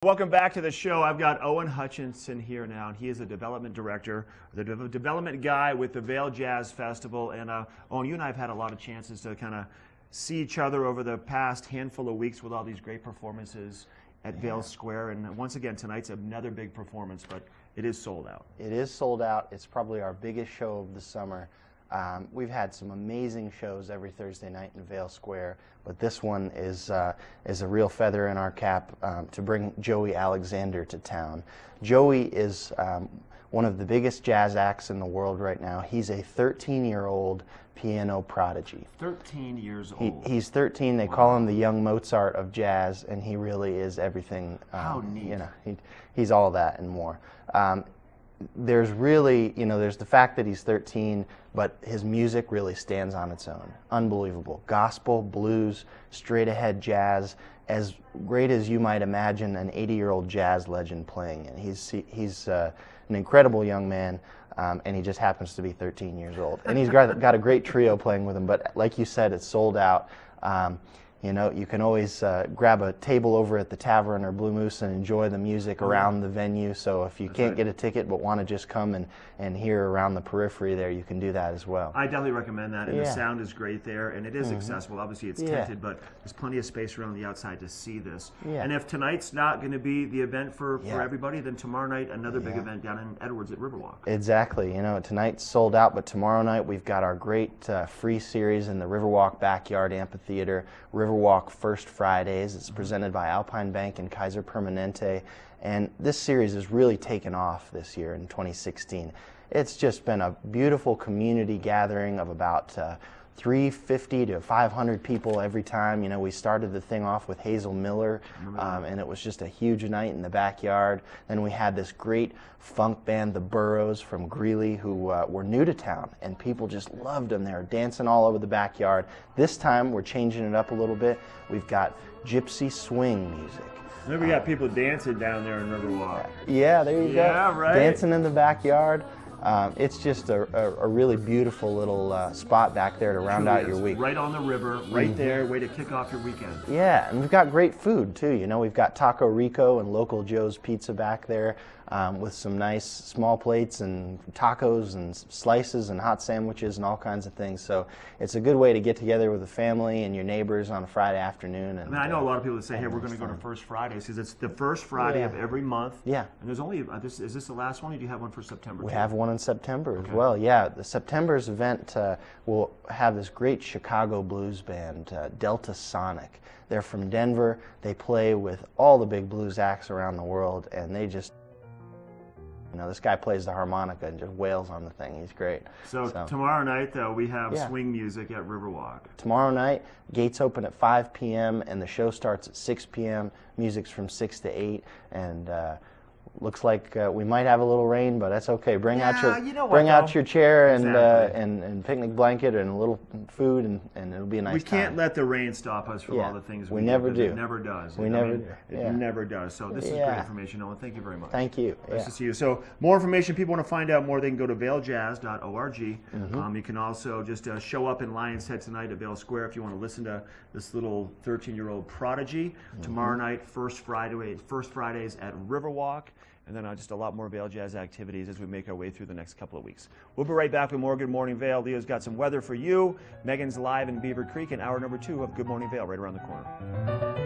Welcome back to the show. I've got Owen Hutchinson here now, and he is the development director, the development guy with the Vail Jazz Festival. And Owen, you and I have had a lot of chances to kind of see each other over the past handful of weeks with all these great performances at Vail Square. And once again, tonight's another big performance, but it is sold out. It is sold out. It's probably our biggest show of the summer. We've had some amazing shows every Thursday night in Vail Square, but this one is a real feather in our cap to bring Joey Alexander to town. Joey is one of the biggest jazz acts in the world right now. He's a 13-year-old piano prodigy. 13 years old. He's 13. They call him the young Mozart of jazz, and he really is everything. How neat. You know, he's all that and more. There's really, there's the fact that he's 13, but his music really stands on its own. Unbelievable. Gospel, blues, straight ahead jazz, as great as you might imagine an 80-year-old jazz legend playing it. He's an incredible young man, and he just happens to be 13 years old. And he's got a great trio playing with him, but like you said, it's sold out. You can always grab a table over at the Tavern or Blue Moose and enjoy the music around the venue. So if you can't get a ticket but want to just come and hear around the periphery there, you can do that as well. I definitely recommend that. And the sound is great there, and it is accessible. Obviously, it's tented, but there's plenty of space around the outside to see this. And if tonight's not going to be the event for everybody, then tomorrow night, another big event down in Edwards at Riverwalk. Exactly. Tonight's sold out, but tomorrow night we've got our great free series in the Riverwalk Backyard Amphitheater, Riverwalk First Fridays. It's presented by Alpine Bank and Kaiser Permanente, and this series has really taken off this year in 2016. It's just been a beautiful community gathering of about 350 to 500 people every time. We started the thing off with Hazel Miller, and it was just a huge night in the backyard. Then we had this great funk band, the Burros from Greeley, who were new to town, and people just loved them. They were dancing all over the backyard. This time we're changing it up a little bit. We've got gypsy swing music. Then we got people dancing down there in Riverwalk. Yeah, there you go. Yeah, right. Dancing in the backyard. It's just a really beautiful little spot back there to round out your week. Right on the river, right there, way to kick off your weekend. Yeah, and we've got great food too. We've got Taco Rico and Local Joe's Pizza back there with some nice small plates and tacos and slices and hot sandwiches and all kinds of things. So it's a good way to get together with the family and your neighbors on a Friday afternoon. And, I know a lot of people that say, hey, we're going to go to First Fridays because it's the first Friday of every month. Yeah. And there's only, is this the last one, or do you have one for September? We have one in September as well. Yeah, the September's event will have this great Chicago blues band, Delta Sonic. They're from Denver. They play with all the big blues acts around the world, and they just, this guy plays the harmonica and just wails on the thing. He's great. So tomorrow night, though, we have swing music at Riverwalk. Tomorrow night, gates open at 5 p.m. and the show starts at 6 p.m. Music's from 6 to 8, and looks like we might have a little rain, but that's okay. Bring out your chair and picnic blanket and a little food, and it'll be a nice time. We can't let the rain stop us from all the things we never do. It never does. It never does. So this is great information, Owen. Thank you very much. Thank you. Nice to see you. So more information, people want to find out more, they can go to vailjazz.org. You can also just show up in Lion's Head tonight at Vail Square if you want to listen to this little 13-year-old prodigy. Tomorrow night, First Fridays at Riverwalk. And then just a lot more Vail Jazz activities as we make our way through the next couple of weeks. We'll be right back with more Good Morning Vail. Leo's got some weather for you. Megan's live in Beaver Creek, and hour number 2 of Good Morning Vail right around the corner.